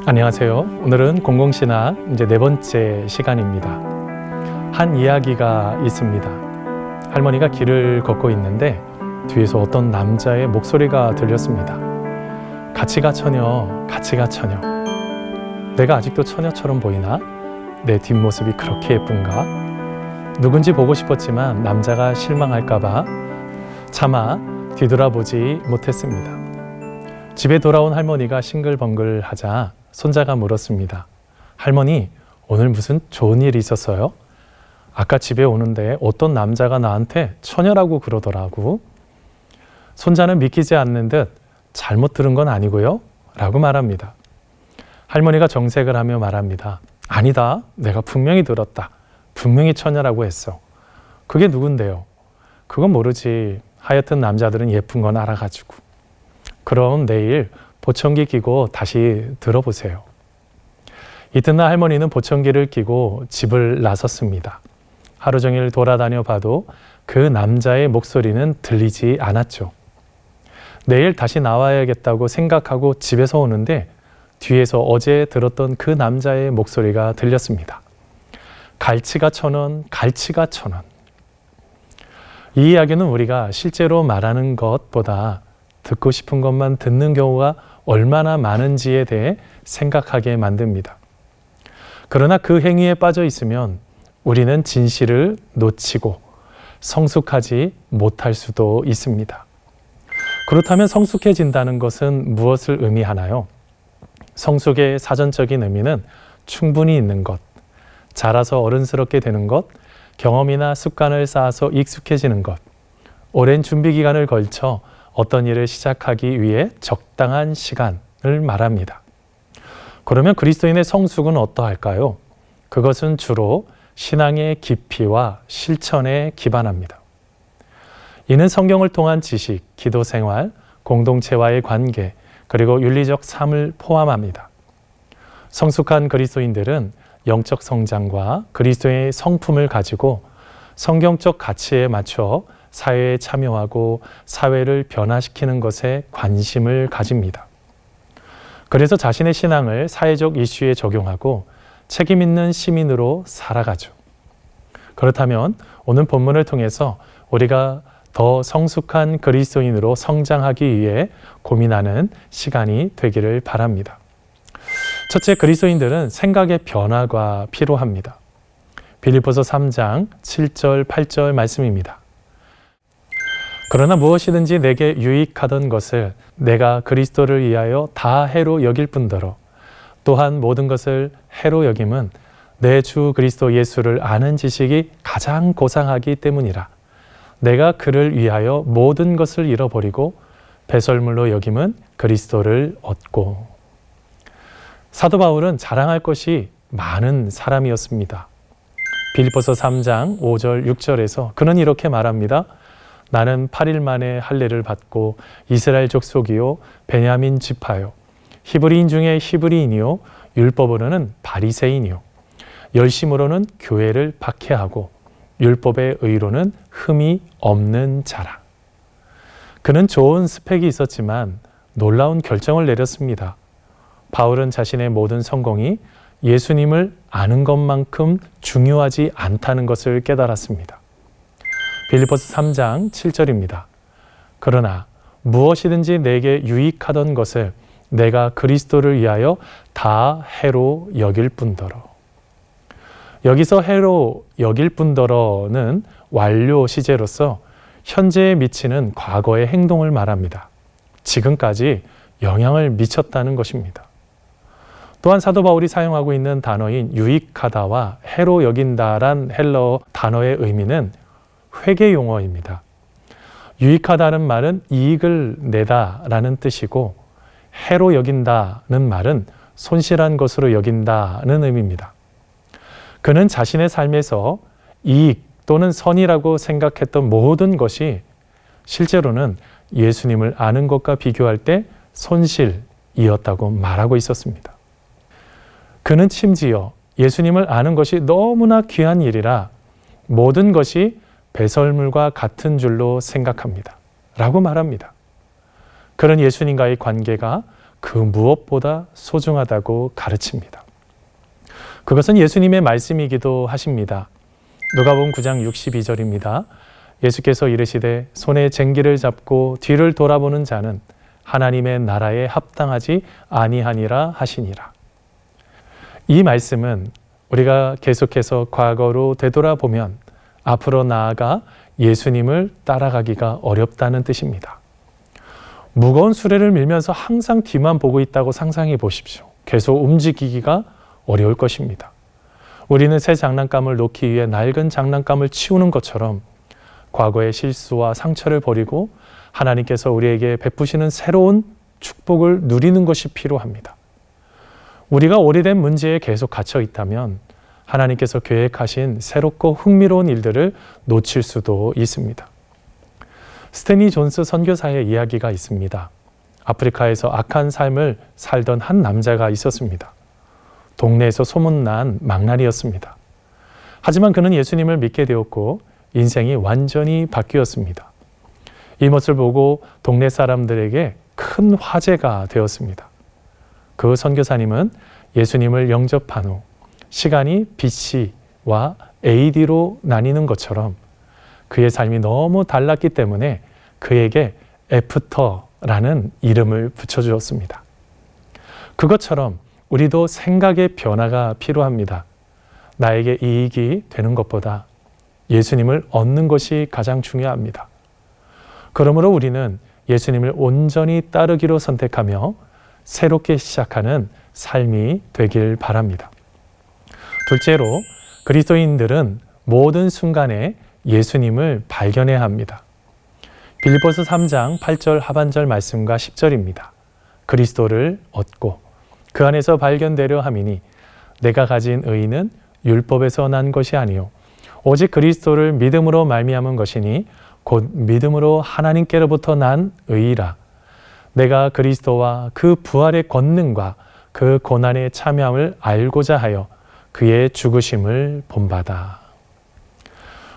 안녕하세요. 오늘은 공공신학 이제 네 번째 시간입니다. 한 이야기가 있습니다. 할머니가 길을 걷고 있는데 뒤에서 어떤 남자의 목소리가 들렸습니다. 같이 가 처녀, 같이 가 처녀. 내가 아직도 처녀처럼 보이나? 내 뒷모습이 그렇게 예쁜가? 누군지 보고 싶었지만 남자가 실망할까봐 차마 뒤돌아보지 못했습니다. 집에 돌아온 할머니가 싱글벙글 하자 손자가 물었습니다. 할머니, 오늘 무슨 좋은 일이 있었어요? 아까 집에 오는데 어떤 남자가 나한테 처녀라고 그러더라고. 손자는 믿기지 않는 듯 잘못 들은 건 아니고요? 라고 말합니다. 할머니가 정색을 하며 말합니다. 아니다. 내가 분명히 들었다. 분명히 처녀라고 했어. 그게 누군데요? 그건 모르지. 하여튼 남자들은 예쁜 건 알아가지고. 그럼 내일 보청기 끼고 다시 들어보세요. 이튿날 할머니는 보청기를 끼고 집을 나섰습니다. 하루 종일 돌아다녀 봐도 그 남자의 목소리는 들리지 않았죠. 내일 다시 나와야겠다고 생각하고 집에서 오는데 뒤에서 어제 들었던 그 남자의 목소리가 들렸습니다. 갈치가 1,000원, 갈치가 1,000원. 이 이야기는 우리가 실제로 말하는 것보다 듣고 싶은 것만 듣는 경우가 얼마나 많은지에 대해 생각하게 만듭니다. 그러나 그 행위에 빠져 있으면 우리는 진실을 놓치고 성숙하지 못할 수도 있습니다. 그렇다면 성숙해진다는 것은 무엇을 의미하나요? 성숙의 사전적인 의미는 충분히 있는 것, 자라서 어른스럽게 되는 것, 경험이나 습관을 쌓아서 익숙해지는 것, 오랜 준비 기간을 걸쳐 어떤 일을 시작하기 위해 적당한 시간을 말합니다. 그러면 그리스도인의 성숙은 어떠할까요? 그것은 주로 신앙의 깊이와 실천에 기반합니다. 이는 성경을 통한 지식, 기도 생활, 공동체와의 관계, 그리고 윤리적 삶을 포함합니다. 성숙한 그리스도인들은 영적 성장과 그리스도의 성품을 가지고 성경적 가치에 맞춰 사회에 참여하고 사회를 변화시키는 것에 관심을 가집니다. 그래서 자신의 신앙을 사회적 이슈에 적용하고 책임 있는 시민으로 살아가죠. 그렇다면 오늘 본문을 통해서 우리가 더 성숙한 그리스도인으로 성장하기 위해 고민하는 시간이 되기를 바랍니다. 첫째, 그리스도인들은 생각의 변화가 필요합니다. 빌립보서 3장 7절, 8절 말씀입니다. 그러나 무엇이든지 내게 유익하던 것을 내가 그리스도를 위하여 다 해로 여길 뿐더러 또한 모든 것을 해로 여김은 내 주 그리스도 예수를 아는 지식이 가장 고상하기 때문이라. 내가 그를 위하여 모든 것을 잃어버리고 배설물로 여김은 그리스도를 얻고. 사도 바울은 자랑할 것이 많은 사람이었습니다. 빌립보서 3장 5절 6절에서 그는 이렇게 말합니다. 나는 8일 만에 할례를 받고 이스라엘 족속이요 베냐민 지파요 히브리인 중에 히브리인이요 율법으로는 바리새인이요 열심으로는 교회를 박해하고 율법의 의로는 흠이 없는 자라. 그는 좋은 스펙이 있었지만 놀라운 결정을 내렸습니다. 바울은 자신의 모든 성공이 예수님을 아는 것만큼 중요하지 않다는 것을 깨달았습니다. 빌립보서 3장 7절입니다. 그러나 무엇이든지 내게 유익하던 것을 내가 그리스도를 위하여 다 해로 여길 뿐더러. 여기서 해로 여길 뿐더러는 완료 시제로서 현재에 미치는 과거의 행동을 말합니다. 지금까지 영향을 미쳤다는 것입니다. 또한 사도 바울이 사용하고 있는 단어인 유익하다와 해로 여긴다란 헬러 단어의 의미는 회계 용어입니다. 유익하다는 말은 이익을 내다라는 뜻이고 해로 여긴다는 말은 손실한 것으로 여긴다는 의미입니다. 그는 자신의 삶에서 이익 또는 선이라고 생각했던 모든 것이 실제로는 예수님을 아는 것과 비교할 때 손실이었다고 말하고 있었습니다. 그는 심지어 예수님을 아는 것이 너무나 귀한 일이라 모든 것이 배설물과 같은 줄로 생각합니다. 라고 말합니다. 그는 예수님과의 관계가 그 무엇보다 소중하다고 가르칩니다. 그것은 예수님의 말씀이기도 하십니다. 누가복음 9장 62절입니다. 예수께서 이르시되 손에 쟁기를 잡고 뒤를 돌아보는 자는 하나님의 나라에 합당하지 아니하니라 하시니라. 이 말씀은 우리가 계속해서 과거로 되돌아보면 앞으로 나아가 예수님을 따라가기가 어렵다는 뜻입니다. 무거운 수레를 밀면서 항상 뒤만 보고 있다고 상상해 보십시오. 계속 움직이기가 어려울 것입니다. 우리는 새 장난감을 놓기 위해 낡은 장난감을 치우는 것처럼 과거의 실수와 상처를 버리고 하나님께서 우리에게 베푸시는 새로운 축복을 누리는 것이 필요합니다. 우리가 오래된 문제에 계속 갇혀 있다면 하나님께서 계획하신 새롭고 흥미로운 일들을 놓칠 수도 있습니다. 스탠리 존스 선교사의 이야기가 있습니다. 아프리카에서 악한 삶을 살던 한 남자가 있었습니다. 동네에서 소문난 망나니였습니다. 하지만 그는 예수님을 믿게 되었고 인생이 완전히 바뀌었습니다. 이 모습을 보고 동네 사람들에게 큰 화제가 되었습니다. 그 선교사님은 예수님을 영접한 후 시간이 BC와 AD로 나뉘는 것처럼 그의 삶이 너무 달랐기 때문에 그에게 애프터라는 이름을 붙여주었습니다. 그것처럼 우리도 생각의 변화가 필요합니다. 나에게 이익이 되는 것보다 예수님을 얻는 것이 가장 중요합니다. 그러므로 우리는 예수님을 온전히 따르기로 선택하며 새롭게 시작하는 삶이 되길 바랍니다. 둘째로, 그리스도인들은 모든 순간에 예수님을 발견해야 합니다. 빌립보서 3장 8절 하반절 말씀과 10절입니다. 그리스도를 얻고 그 안에서 발견되려 함이니 내가 가진 의는 율법에서 난 것이 아니요 오직 그리스도를 믿음으로 말미암은 것이니 곧 믿음으로 하나님께로부터 난 의라. 내가 그리스도와 그 부활의 권능과 그 고난의 참여함을 알고자 하여 그의 죽으심을 본받아.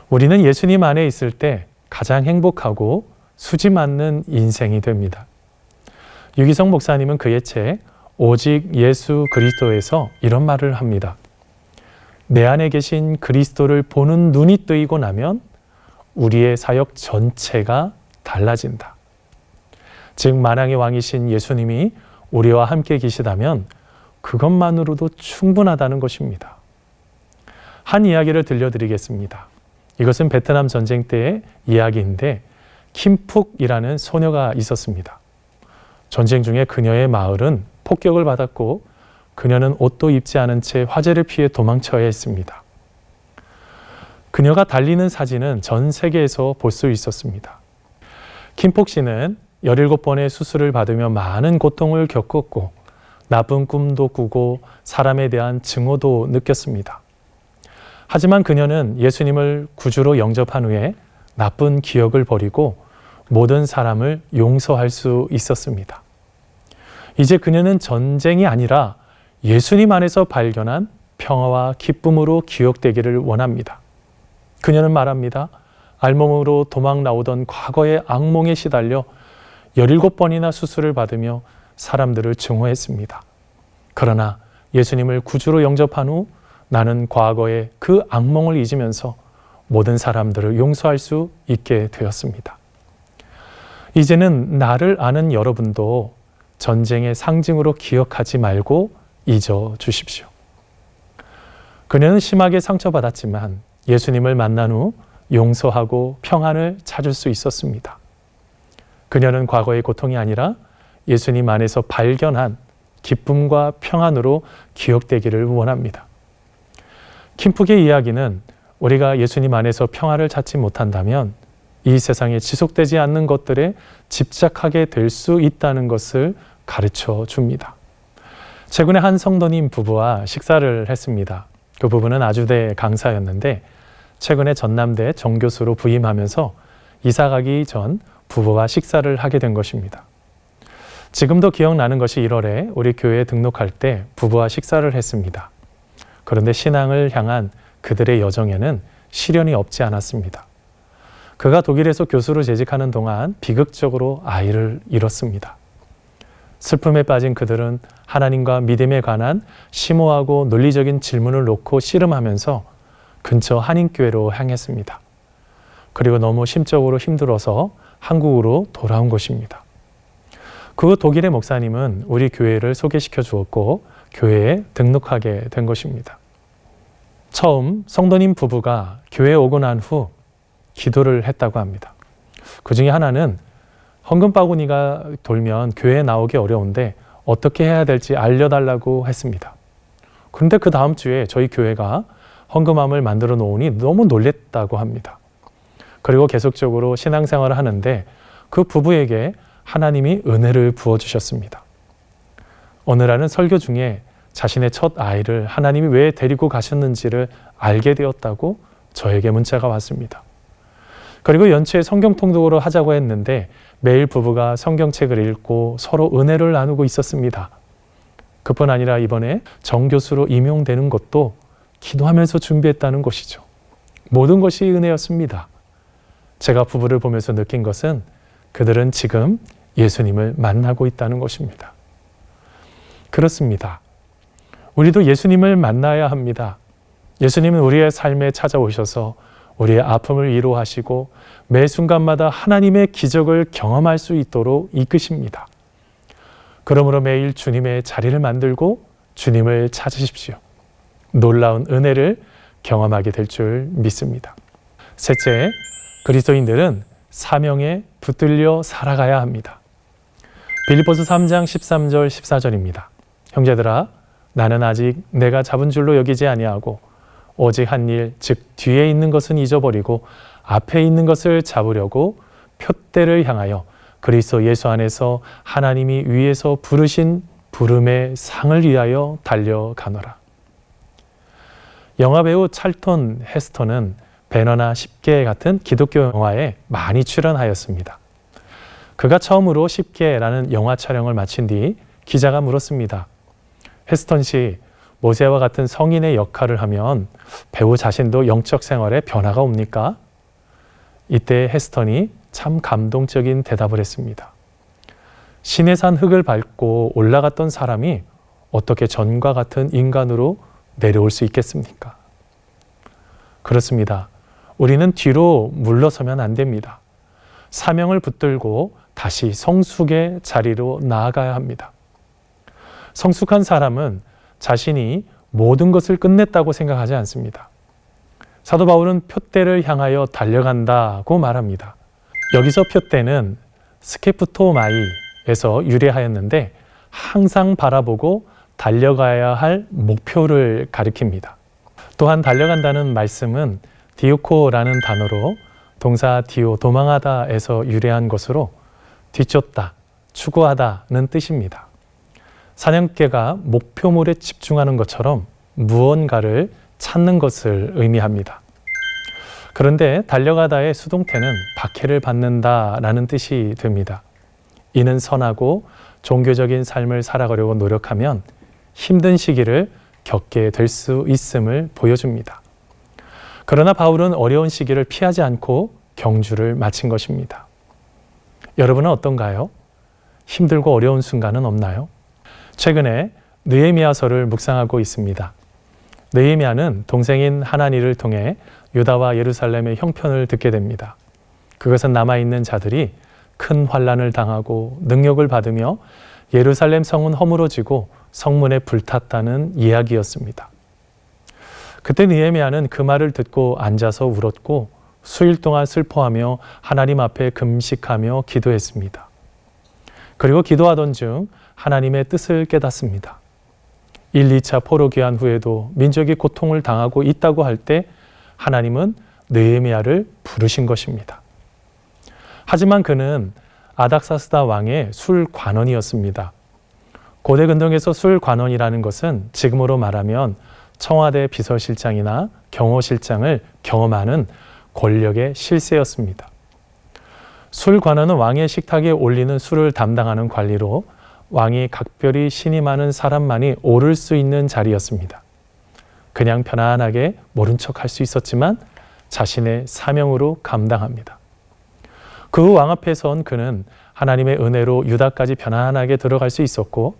우리는 예수님 안에 있을 때 가장 행복하고 수지 맞는 인생이 됩니다. 유기성 목사님은 그의 책 오직 예수 그리스도에서 이런 말을 합니다. 내 안에 계신 그리스도를 보는 눈이 뜨이고 나면 우리의 사역 전체가 달라진다. 즉 만왕의 왕이신 예수님이 우리와 함께 계시다면 그것만으로도 충분하다는 것입니다. 한 이야기를 들려드리겠습니다. 이것은 베트남 전쟁 때의 이야기인데 킴푹이라는 소녀가 있었습니다. 전쟁 중에 그녀의 마을은 폭격을 받았고 그녀는 옷도 입지 않은 채 화재를 피해 도망쳐야 했습니다. 그녀가 달리는 사진은 전 세계에서 볼 수 있었습니다. 킴푹 씨는 17번의 수술을 받으며 많은 고통을 겪었고 나쁜 꿈도 꾸고 사람에 대한 증오도 느꼈습니다. 하지만 그녀는 예수님을 구주로 영접한 후에 나쁜 기억을 버리고 모든 사람을 용서할 수 있었습니다. 이제 그녀는 전쟁이 아니라 예수님 안에서 발견한 평화와 기쁨으로 기억되기를 원합니다. 그녀는 말합니다. 알몸으로 도망 나오던 과거의 악몽에 시달려 17번이나 수술을 받으며 사람들을 증오했습니다. 그러나 예수님을 구주로 영접한 후 나는 과거의 그 악몽을 잊으면서 모든 사람들을 용서할 수 있게 되었습니다. 이제는 나를 아는 여러분도 전쟁의 상징으로 기억하지 말고 잊어 주십시오. 그녀는 심하게 상처받았지만 예수님을 만난 후 용서하고 평안을 찾을 수 있었습니다. 그녀는 과거의 고통이 아니라 예수님 안에서 발견한 기쁨과 평안으로 기억되기를 원합니다. 킴푹의 이야기는 우리가 예수님 안에서 평화를 찾지 못한다면 이 세상에 지속되지 않는 것들에 집착하게 될 수 있다는 것을 가르쳐 줍니다. 최근에 한 성도님 부부와 식사를 했습니다. 그 부부는 아주대 강사였는데 최근에 전남대 정교수로 부임하면서 이사가기 전 부부와 식사를 하게 된 것입니다. 지금도 기억나는 것이 1월에 우리 교회에 등록할 때 부부와 식사를 했습니다. 그런데 신앙을 향한 그들의 여정에는 시련이 없지 않았습니다. 그가 독일에서 교수로 재직하는 동안 비극적으로 아이를 잃었습니다. 슬픔에 빠진 그들은 하나님과 믿음에 관한 심오하고 논리적인 질문을 놓고 씨름하면서 근처 한인교회로 향했습니다. 그리고 너무 심적으로 힘들어서 한국으로 돌아온 것입니다. 그 독일의 목사님은 우리 교회를 소개시켜 주었고 교회에 등록하게 된 것입니다. 처음 성도님 부부가 교회에 오고 난 후 기도를 했다고 합니다. 그 중에 하나는 헌금 바구니가 돌면 교회에 나오기 어려운데 어떻게 해야 될지 알려달라고 했습니다. 그런데 그 다음 주에 저희 교회가 헌금함을 만들어 놓으니 너무 놀랬다고 합니다. 그리고 계속적으로 신앙생활을 하는데 그 부부에게 하나님이 은혜를 부어주셨습니다. 어느 날은 설교 중에 자신의 첫 아이를 하나님이 왜 데리고 가셨는지를 알게 되었다고 저에게 문자가 왔습니다. 그리고 연초에 성경 통독으로 하자고 했는데 매일 부부가 성경책을 읽고 서로 은혜를 나누고 있었습니다. 그뿐 아니라 이번에 정교수로 임용되는 것도 기도하면서 준비했다는 것이죠. 모든 것이 은혜였습니다. 제가 부부를 보면서 느낀 것은 그들은 지금 예수님을 만나고 있다는 것입니다. 그렇습니다. 우리도 예수님을 만나야 합니다. 예수님은 우리의 삶에 찾아오셔서 우리의 아픔을 위로하시고 매 순간마다 하나님의 기적을 경험할 수 있도록 이끄십니다. 그러므로 매일 주님의 자리를 만들고 주님을 찾으십시오. 놀라운 은혜를 경험하게 될 줄 믿습니다. 셋째, 그리스도인들은 사명에 붙들려 살아가야 합니다. 빌립보서 3장 13절 14절입니다. 형제들아, 나는 아직 내가 잡은 줄로 여기지 아니하고 오직 한 일, 즉 뒤에 있는 것은 잊어버리고 앞에 있는 것을 잡으려고 표대를 향하여 그리스도 예수 안에서 하나님이 위에서 부르신 부름의 상을 위하여 달려가노라. 영화배우 찰턴 헤스턴은 배너나 10개 같은 기독교 영화에 많이 출연하였습니다. 그가 처음으로 10개라는 영화 촬영을 마친 뒤 기자가 물었습니다. 헤스턴 씨, 모세와 같은 성인의 역할을 하면 배우 자신도 영적 생활에 변화가 옵니까? 이때 헤스턴이 참 감동적인 대답을 했습니다. 시내산 흙을 밟고 올라갔던 사람이 어떻게 전과 같은 인간으로 내려올 수 있겠습니까? 그렇습니다. 우리는 뒤로 물러서면 안 됩니다. 사명을 붙들고 다시 성숙의 자리로 나아가야 합니다. 성숙한 사람은 자신이 모든 것을 끝냈다고 생각하지 않습니다. 사도 바울은 표대를 향하여 달려간다고 말합니다. 여기서 표대는 스케프토마이에서 유래하였는데 항상 바라보고 달려가야 할 목표를 가리킵니다. 또한 달려간다는 말씀은 디오코라는 단어로 동사 디오, 도망하다에서 유래한 것으로 뒤쫓다, 추구하다는 뜻입니다. 사냥개가 목표물에 집중하는 것처럼 무언가를 찾는 것을 의미합니다. 그런데 달려가다의 수동태는 박해를 받는다라는 뜻이 됩니다. 이는 선하고 종교적인 삶을 살아가려고 노력하면 힘든 시기를 겪게 될 수 있음을 보여줍니다. 그러나 바울은 어려운 시기를 피하지 않고 경주를 마친 것입니다. 여러분은 어떤가요? 힘들고 어려운 순간은 없나요? 최근에 느헤미야서를 묵상하고 있습니다. 느헤미야는 동생인 하나니를 통해 유다와 예루살렘의 형편을 듣게 됩니다. 그것은 남아있는 자들이 큰 환난을 당하고 능력을 받으며 예루살렘 성은 허물어지고 성문에 불탔다는 이야기였습니다. 그때 느헤미야는 그 말을 듣고 앉아서 울었고 수일 동안 슬퍼하며 하나님 앞에 금식하며 기도했습니다. 그리고 기도하던 중 하나님의 뜻을 깨닫습니다. 1, 2차 포로 귀환 후에도 민족이 고통을 당하고 있다고 할 때 하나님은 느헤미야를 부르신 것입니다. 하지만 그는 아닥사스다 왕의 술관원이었습니다. 고대 근동에서 술관원이라는 것은 지금으로 말하면 청와대 비서실장이나 경호실장을 경험하는 권력의 실세였습니다. 술관원은 왕의 식탁에 올리는 술을 담당하는 관리로 왕이 각별히 신이 많은 사람만이 오를 수 있는 자리였습니다. 그냥 편안하게 모른 척 할 수 있었지만 자신의 사명으로 감당합니다. 그 왕 앞에 선 그는 하나님의 은혜로 유다까지 편안하게 들어갈 수 있었고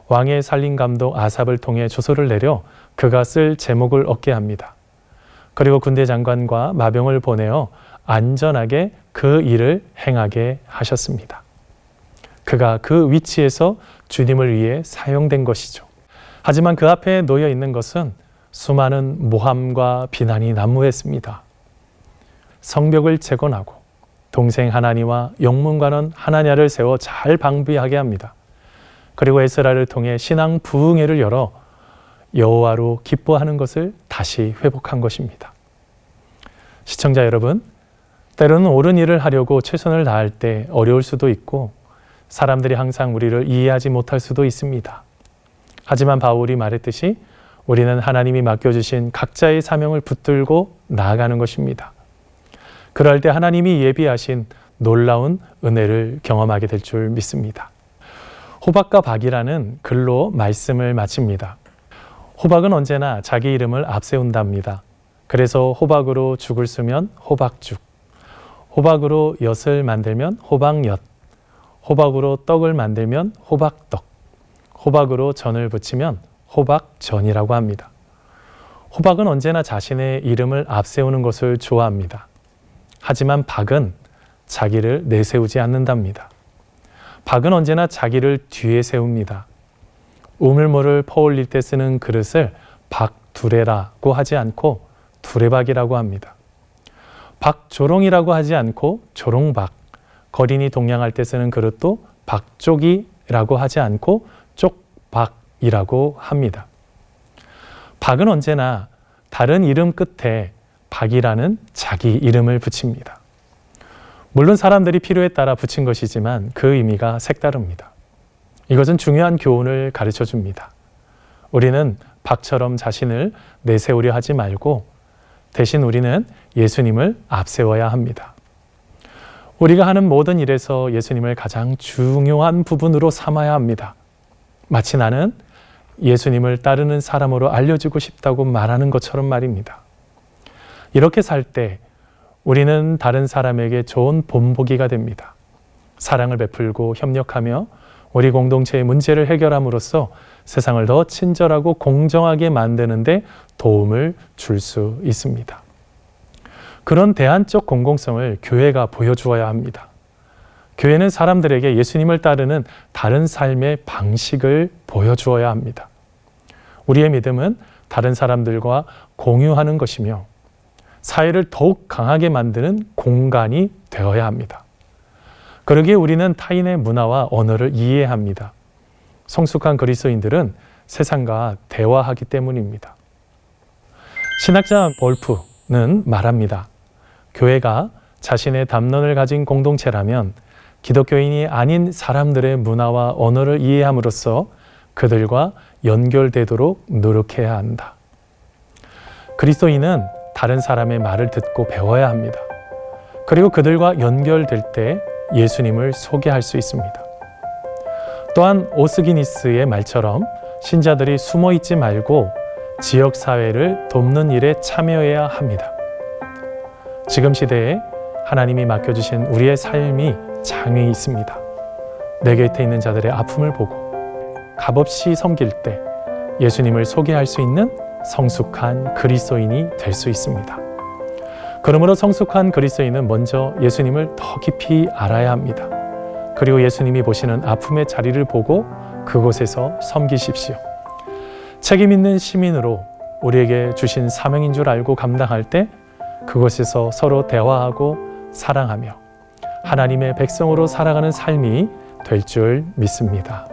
왕의 살림 감독 아삽을 통해 조서를 내려 그가 쓸 제목을 얻게 합니다. 그리고 군대 장관과 마병을 보내어 안전하게 그 일을 행하게 하셨습니다. 그가 그 위치에서 주님을 위해 사용된 것이죠. 하지만 그 앞에 놓여 있는 것은 수많은 모함과 비난이 난무했습니다. 성벽을 재건하고 동생 하나니와 영문관원 하나냐를 세워 잘 방비하게 합니다. 그리고 에스라를 통해 신앙 부흥회를 열어 여호와로 기뻐하는 것을 다시 회복한 것입니다. 시청자 여러분, 때로는 옳은 일을 하려고 최선을 다할 때 어려울 수도 있고 사람들이 항상 우리를 이해하지 못할 수도 있습니다. 하지만 바울이 말했듯이 우리는 하나님이 맡겨주신 각자의 사명을 붙들고 나아가는 것입니다. 그럴 때 하나님이 예비하신 놀라운 은혜를 경험하게 될 줄 믿습니다. 호박과 박이라는 글로 말씀을 마칩니다. 호박은 언제나 자기 이름을 앞세운답니다. 그래서 호박으로 죽을 쓰면 호박죽, 호박으로 엿을 만들면 호박엿, 호박으로 떡을 만들면 호박떡, 호박으로 전을 부치면 호박전이라고 합니다. 호박은 언제나 자신의 이름을 앞세우는 것을 좋아합니다. 하지만 박은 자기를 내세우지 않는답니다. 박은 언제나 자기를 뒤에 세웁니다. 우물물을 퍼올릴 때 쓰는 그릇을 박두레라고 하지 않고 두레박이라고 합니다. 박조롱이라고 하지 않고 조롱박, 거린이 동냥할 때 쓰는 그릇도 박쪽이라고 하지 않고 쪽박이라고 합니다. 박은 언제나 다른 이름 끝에 박이라는 자기 이름을 붙입니다. 물론 사람들이 필요에 따라 붙인 것이지만 그 의미가 색다릅니다. 이것은 중요한 교훈을 가르쳐 줍니다. 우리는 박처럼 자신을 내세우려 하지 말고 대신 우리는 예수님을 앞세워야 합니다. 우리가 하는 모든 일에서 예수님을 가장 중요한 부분으로 삼아야 합니다. 마치 나는 예수님을 따르는 사람으로 알려주고 싶다고 말하는 것처럼 말입니다. 이렇게 살 때 우리는 다른 사람에게 좋은 본보기가 됩니다. 사랑을 베풀고 협력하며 우리 공동체의 문제를 해결함으로써 세상을 더 친절하고 공정하게 만드는 데 도움을 줄 수 있습니다. 그런 대안적 공공성을 교회가 보여주어야 합니다. 교회는 사람들에게 예수님을 따르는 다른 삶의 방식을 보여주어야 합니다. 우리의 믿음은 다른 사람들과 공유하는 것이며 사회를 더욱 강하게 만드는 공간이 되어야 합니다. 그러기에 우리는 타인의 문화와 언어를 이해합니다. 성숙한 그리스도인들은 세상과 대화하기 때문입니다. 신학자 볼프는 말합니다. 교회가 자신의 담론을 가진 공동체라면 기독교인이 아닌 사람들의 문화와 언어를 이해함으로써 그들과 연결되도록 노력해야 한다. 그리스도인은 다른 사람의 말을 듣고 배워야 합니다. 그리고 그들과 연결될 때 예수님을 소개할 수 있습니다. 또한 오스기니스의 말처럼 신자들이 숨어 있지 말고 지역사회를 돕는 일에 참여해야 합니다. 지금 시대에 하나님이 맡겨주신 우리의 삶이 장애 있습니다. 내 곁에 있는 자들의 아픔을 보고 값없이 섬길 때 예수님을 소개할 수 있는 성숙한 그리스도인이 될 수 있습니다. 그러므로 성숙한 그리스도인은 먼저 예수님을 더 깊이 알아야 합니다. 그리고 예수님이 보시는 아픔의 자리를 보고 그곳에서 섬기십시오. 책임 있는 시민으로 우리에게 주신 사명인 줄 알고 감당할 때 그곳에서 서로 대화하고 사랑하며 하나님의 백성으로 살아가는 삶이 될 줄 믿습니다.